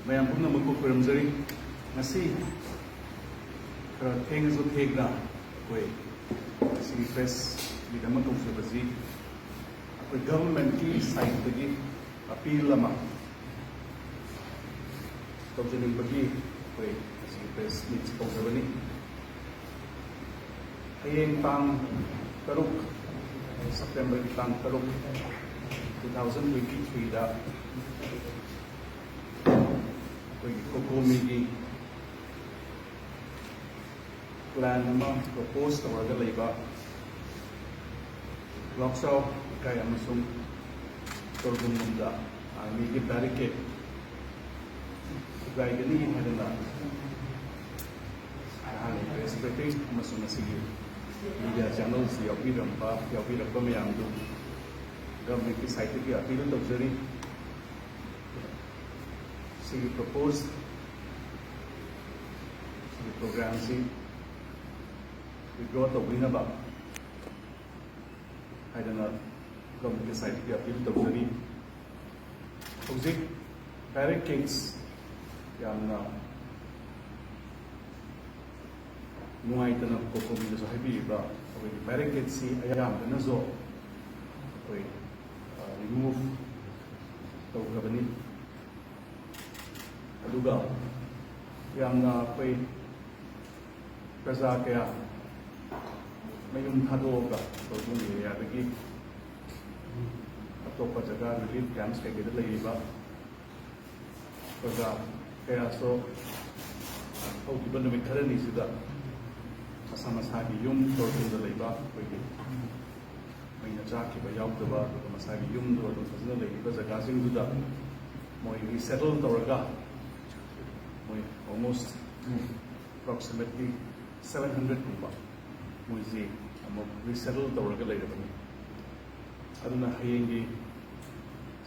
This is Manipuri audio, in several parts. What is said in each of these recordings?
mayam pumna magpo kuramjari ngasi khara thengzu thegna koi si press bidama tawsabaji akoi government ki side dagi appeal lama tawjaning bagi koi si press meet tawsabani hayeng tang taruk September tang taruk 2023 da COCOMI की plan propose तौरगा लेबा लॉकसाउ इकाई अमसुंग तौरगुमदा आर्मी की बैरिकेड गाइडनी हदना आने रेस्पेक्टिंग अमसुंग असिगी मीडिया चैनल्स यावबीरंबा मयामदु गवर्नमेंट की साइट की अपील तौजरी सिगी प्रपोज सिगी प्रोग्राम सी विड्रॉ तौबीनबा हाइदना गवर्नमेंट की साइट की अपील तौजरी हौजिक बैरिकेड्स यामना नुआइतना COCOMI हाइबीबा बैरिकेड सी अयामदना जो remove तौखबनी aduga yamna koi praja kaya mayum thadoga tawjung area dagi atopa jaga relief camps kay gida laiba praja kaya so haugiba numit kharani sida masama sagi yum tawjung da laiba koi maina chakiba yaudaba masagi yum do fazna laiba jaga sing duda moi resettle tawraga almost approximately 700 kuba muzi amo resettle tawraga leirabani aduna hayengi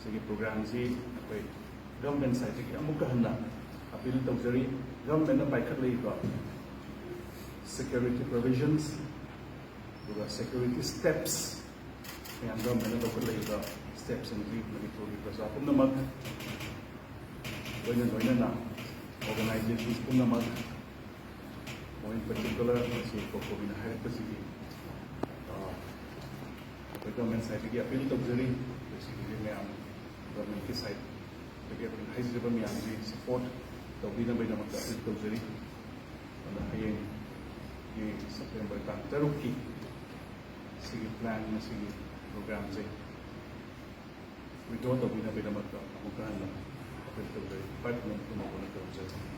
sigi program ji koi government side ki amuka hanna appeal tawjari government na paikhat leiba security provisions duga security steps yang government na tawjari leiba steps and lead manipuri praja pumnamak loina na organizations punamak mo in particular si COCOMI na hairakli government side ki appeal tawjari basically mayam government ki side lagi appeal haizaba mayam ji support tawbina baina mak appeal tawjari ana hayeng ye September ta taruki sigi plan na sigi program je we don't tawbina baina mak amukan appeal tawjari department ko mo ko na tawjari